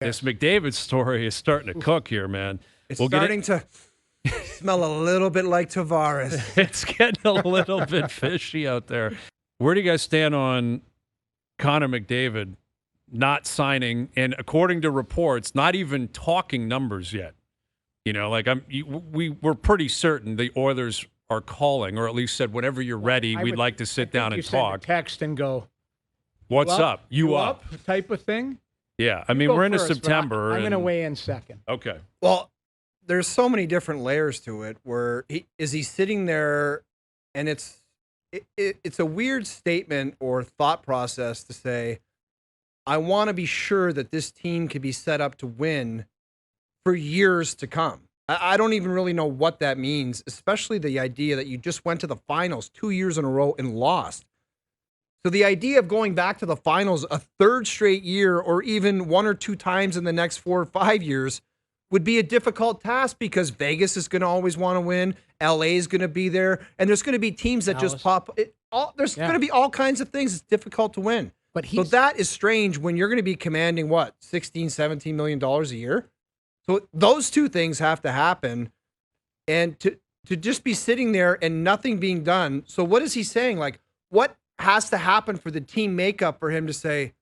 This McDavid story is starting to cook here, man. It's starting to smell a little bit like Tavares. It's getting a little bit fishy out there. Where do you guys stand on Connor McDavid not signing, and according to reports, not even talking numbers yet? You know, like we're pretty certain the Oilers are calling, or at least said, whenever you're ready, we'd like to sit down and talk. Send a text and go, what's up? You up? Type of thing. Yeah, I mean, we're into September. I'm going to weigh in second. Okay. Well, there's so many different layers to it. Where is he sitting there, and it's a weird statement or thought process to say, I want to be sure that this team can be set up to win for years to come. I don't even really know what that means, especially the idea that you just went to the finals 2 years in a row and lost. So the idea of going back to the finals a third straight year, or even one or two times in the next 4 or 5 years, would be a difficult task, because Vegas is going to always want to win. LA is going to be there. And there's going to be teams that just pop. There's going to be all kinds of things. It's difficult to win. So that is strange when you're going to be commanding, what, $16, $17 million a year? So those two things have to happen. And to just be sitting there and nothing being done. So what is he saying? Like, what has to happen for the team makeup for him to say,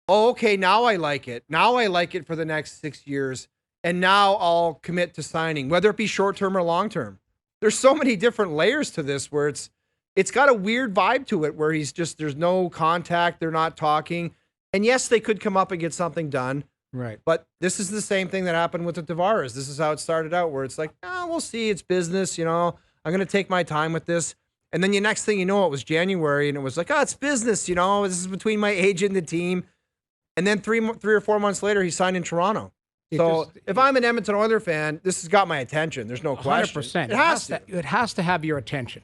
oh, okay, now I like it. Now I like it for the next 6 years. And now I'll commit to signing, whether it be short-term or long-term. There's so many different layers to this where it's got a weird vibe to it, where there's no contact. They're not talking. And yes, they could come up and get something done. Right. But this is the same thing that happened with the Tavares. This is how it started out, where it's like, we'll see. It's business. You know, I'm going to take my time with this. And then the next thing you know, it was January, and it was like, it's business. You know, this is between my agent and the team. And then three or 4 months later, he signed in Toronto. So if I'm an Edmonton Oilers fan, this has got my attention. There's no question. 100%. It has to. It has to have your attention.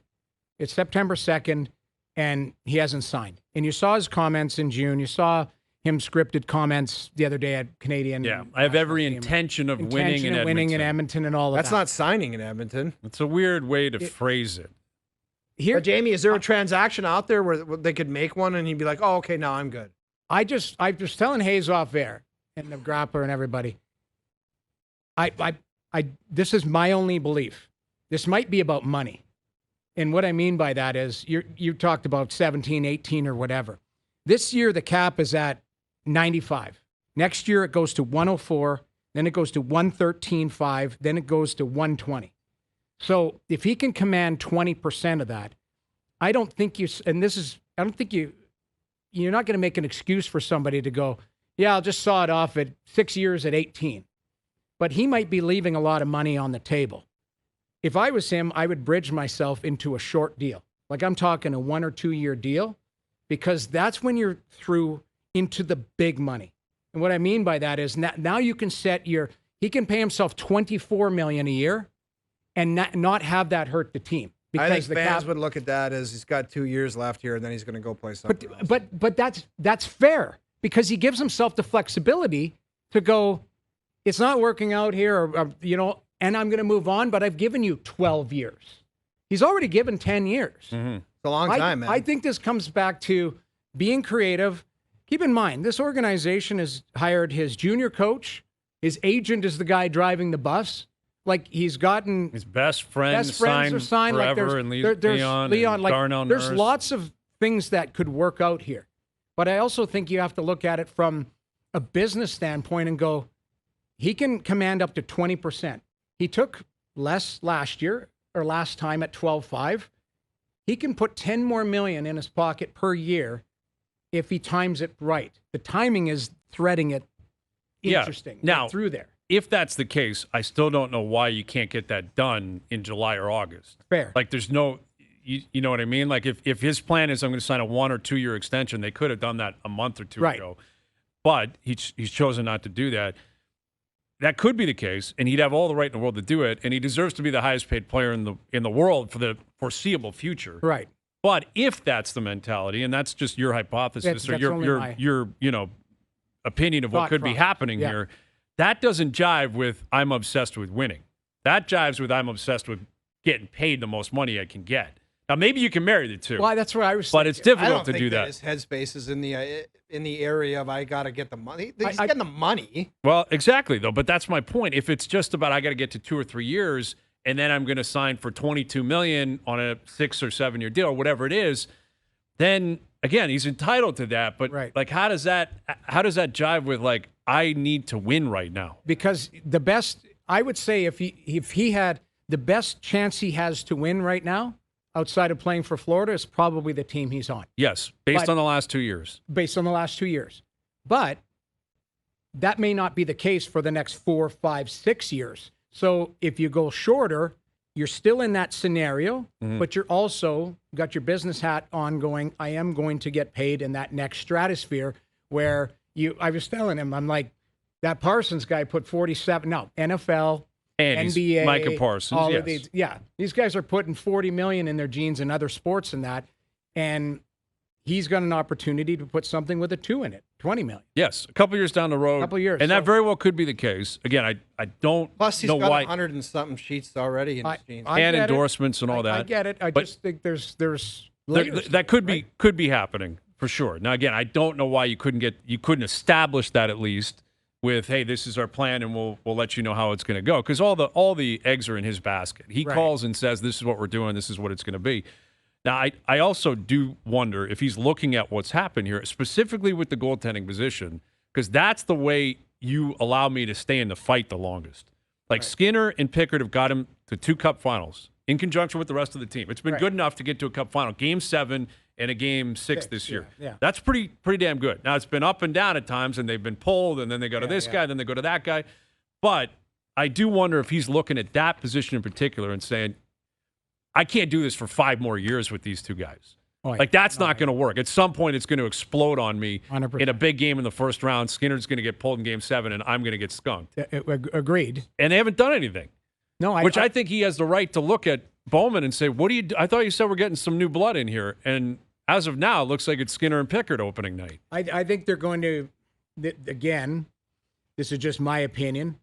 It's September 2nd, and he hasn't signed. And you saw his comments in June. You saw him scripted comments the other day at Canadian. Yeah, I have every intention of winning in Edmonton. And all of that. That's not signing in Edmonton. It's a weird way to phrase it. But Jamie, is there a transaction out there where they could make one and he'd be like, oh, okay, now I'm good? I was telling Hayes off air, and the Grappler and everybody, this is my only belief. This might be about money. And what I mean by that is you talked about 17, 18 or whatever. This year, the cap is at 95. Next year, it goes to 104. Then it goes to 113.5. Then it goes to 120. So if he can command 20% of that, you're not going to make an excuse for somebody to go, yeah, I'll just saw it off at 6 years at 18. But he might be leaving a lot of money on the table. If I was him, I would bridge myself into a short deal. Like, I'm talking a 1 or 2 year deal, because that's when you're through into the big money. And what I mean by that is now you can he can pay himself $24 million a year and not have that hurt the team. Because I think fans would look at that as he's got 2 years left here, and then he's going to go play something else. But that's fair, because he gives himself the flexibility to go, it's not working out here, and I'm going to move on, but I've given you 12 years. He's already given 10 years. Mm-hmm. It's a long time, man. I think this comes back to being creative. Keep in mind, this organization has hired his junior coach. His agent is the guy driving the bus. Like, he's gotten his best friends are signed forever, like and Leon like, Darnell there's Nurse. lots of things that could work out here. But I also think you have to look at it from a business standpoint and go, he can command up to 20%. He took less last time at 12.5. He can put $10 more million in his pocket per year if he times it right. The timing is threading it interesting. Now, through there. If that's the case, I still don't know why you can't get that done in July or August. Fair. Like, there's no, you know what I mean? Like, if his plan is I'm going to sign a 1 or 2 year extension, they could have done that a month or two ago. But he's chosen not to do that. That could be the case, and he'd have all the right in the world to do it, and he deserves to be the highest paid player in the world for the foreseeable future. Right. But if that's the mentality, and that's just your hypothesis or your opinion of what could be happening here, that doesn't jive with I'm obsessed with winning. That jives with I'm obsessed with getting paid the most money I can get. Now, maybe you can marry the two. Well, that's what I was But thinking. it's I difficult don't to think do that that. his headspace is in the area of I got to get the money. He's getting the money. Well, exactly, though. But that's my point. If it's just about I got to get to 2 or 3 years, and then I'm going to sign for $22 million on a 6 or 7 year deal, or whatever it is, then again, he's entitled to that. But Right. like, how does that jive with like I need to win right now? Because the best, I would say, if he had the best chance he has to win right now, outside of playing for Florida, is probably the team he's on. Yes, based But- on the last 2 years. Based on the last 2 years. But that may not be the case for the next 4, 5, 6 years. So if you go shorter, you're still in that scenario, but you're also got your business hat on going, I am going to get paid in that next stratosphere where I was telling him, I'm like, that Parsons guy put 47, no, NFL, And NBA, Micah Parsons, all yes. of these. Yeah, these guys are putting 40 million in their jeans and other sports and that, and he's got an opportunity to put something with a 2 in it, 20 million. Yes, a couple years down the road. Couple years, And that so- very well could be the case. Again, I don't Plus, he's know got why. 100 and something sheets already in his jeans. I And get it. endorsements and all that. I get it. I But- just think there's There- layers that to it, could right? be happening for sure. Now again, I don't know why you couldn't establish that at least with, hey, this is our plan and we'll let you know how it's going to go, because all the eggs are in his basket. He Right. calls and says this is what we're doing, this is what it's going to be. Now I also do wonder if he's looking at what's happened here specifically with the goaltending position, because that's the way you allow me to stay in the fight the longest. Like Skinner and Pickard have got him to 2 cup finals in conjunction with the rest of the team. It's been Right. good enough to get to a cup final, Game 7 and a Game 6 this year. yeah. That's pretty damn good. Now it's been up and down at times, and they've been pulled, and then they go to this guy, then they go to that guy. But I do wonder if he's looking at that position in particular and saying, I can't do this for 5 more years with these 2 guys. Oh, yeah. Like, that's not going to work. At some point, it's going to explode on me 100%. in a big game in the first round. Skinner's going to get pulled in Game 7, and I'm going to get skunked. Agreed. And they haven't done anything, No, which I think he has the right to look at Bowman and say, what do you do? I thought you said we're getting some new blood in here. And as of now, it looks like it's Skinner and Pickard opening night. I think they're going to, again, this is just my opinion.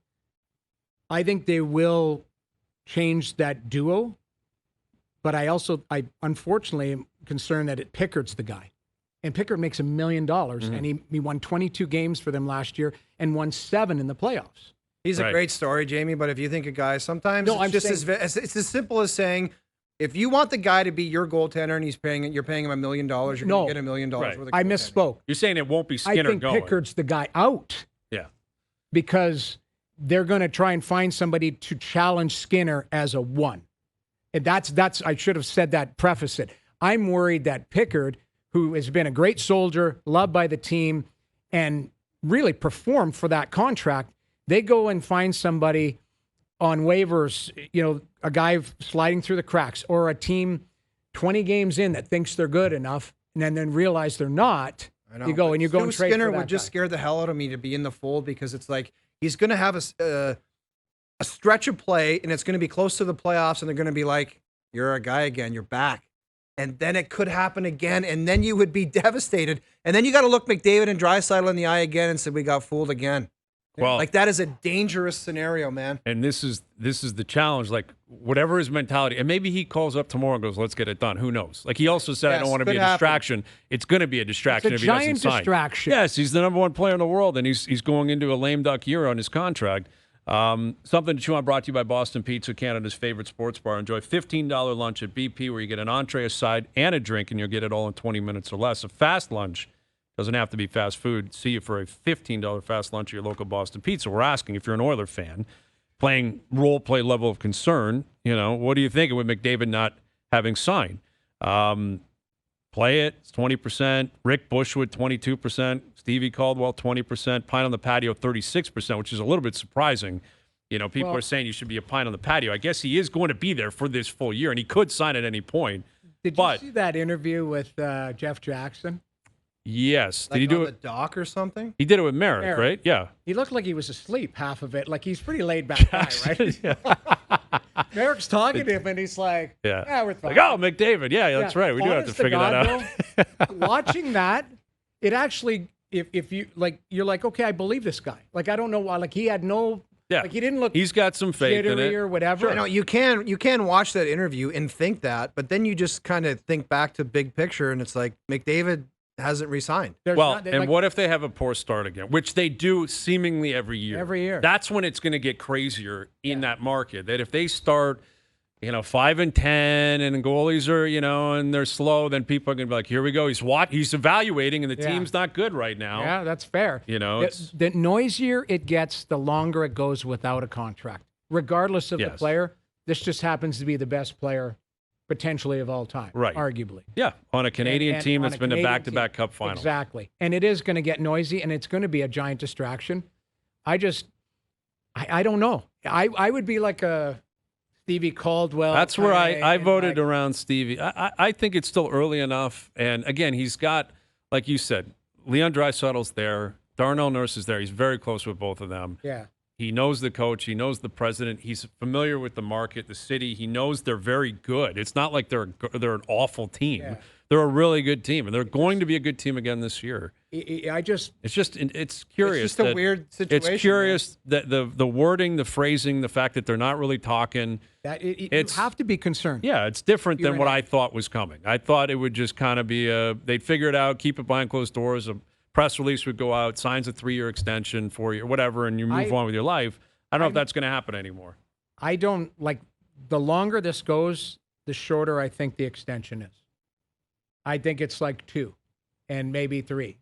I think they will change that duo, but I unfortunately am concerned that Pickard's the guy. And Pickard makes $1 million, and he won 22 games for them last year and won 7 in the playoffs. He's Right. a great story, Jamie, but if you think a guy, sometimes No, it's I'm just saying- it's as simple as saying, if you want the guy to be your goaltender and you're paying him $1 million, you're No. going to get $1 million Right. worth of I goaltending. misspoke. You're saying it won't be I Skinner think going. Pickard's the guy out Yeah. because they're going to try and find somebody to challenge Skinner as a 1. And that's I should have said that, preface it. I'm worried that Pickard, who has been a great soldier, loved by the team, and really performed for that contract, they go and find somebody on waivers, a guy sliding through the cracks, or a team 20 games in that thinks they're good enough and then realize they're not. I know, You go but and you go Stu and trade Skinner for that would just guy. scare the hell out of me to be in the fold, because it's like he's going to have a stretch of play, and it's going to be close to the playoffs, and they're going to be like, "You're a guy again. You're back." And then it could happen again, and then you would be devastated. And then you got to look McDavid and Draisaitl in the eye again and say, "We got fooled again." Well, Like, that is a dangerous scenario, man. and this is the challenge. Like, whatever his mentality, and maybe he calls up tomorrow and goes, "Let's get it done." Who knows? Like, he also said, "I Yes, don't want to be could a happen. distraction." It's going to be a distraction It's a if he doesn't giant sign. distraction. Yes, he's the number 1 player in the world, and he's going into a lame duck year on his contract. Something to chew on brought to you by Boston Pizza, Canada's favorite sports bar. Enjoy $15 lunch at BP, where you get an entree, a side, and a drink, and you'll get it all in 20 minutes or less. A fast lunch doesn't have to be fast food. See you for a $15 fast lunch at your local Boston Pizza. We're asking, if you're an Oiler fan, playing role play level of concern, what do you think with McDavid not having signed? Play it. It's 20%. Rick Bushwood, 22%. Stevie Caldwell, 20%. Pine on the patio, 36%, which is a little bit surprising. People Well- are saying you should be a pine on the patio. I guess he is going to be there for this full year, and he could sign at any point. Did But- you see that interview with Jeff Jackson? Yes. Did Like he do on it? the dock or something? He did it with Merrick, Merrick. right? Yeah. He looked like he was asleep half of it. Like, he's pretty laid back guy, right? yeah. Merrick's talking to him, and he's like, Yeah. we're fine." Like, oh, McDavid. Yeah, that's right. We do have to Honest figure God, that out. though, watching that, it actually, if you like, you're like, okay, I believe this guy. Like, I don't know why. Like, he had no Yeah. Like he didn't look He's got some faith in jittery it. or whatever. You know, you can watch that interview and think that, but then you just kind of think back to big picture, and it's like McDavid hasn't resigned. There's Well, not- and like, what if they have a poor start again, which they do seemingly every year? Every year. That's when it's going to get crazier in that market. That if they start, 5-10, and goalies are, and they're slow, then people are going to be like, here we go. He's evaluating, and the Yeah. team's not good right now. Yeah, that's fair. It's The noisier it gets, the longer it goes without a contract. Regardless of the Yes. player, this just happens to be the best player potentially of all time, Right. arguably. yeah, on a Canadian And team on that's a been to Canadian back-to-back team. Cup finals. Exactly. And it is going to get noisy, and it's going to be a giant distraction. I don't know. I would be like a Stevie Caldwell. That's where kinda, I and voted like, around Stevie. I think it's still early enough. And again, he's got, like you said, Leon Draisaitl's there. Darnell Nurse is there. He's very close with both of them. Yeah. He knows the coach. He knows the president. He's familiar with the market, the city. He knows they're very good. It's not like they're an awful team. Yeah. They're a really good team, and they're going to be a good team again this year. It's curious. It's just a weird situation. It's curious that the wording, the phrasing, the fact that they're not really talking. You It's- have to be concerned. Yeah, it's different You're than what right. I thought was coming. I thought it would just kind of be they'd figure it out, keep it behind closed doors. A press release would go out, signs a 3-year extension, 4-year, whatever, and you move on with your life. I don't know if that's going to happen anymore. I don't like the longer this goes, the shorter I think the extension is. I think it's like 2 and maybe 3.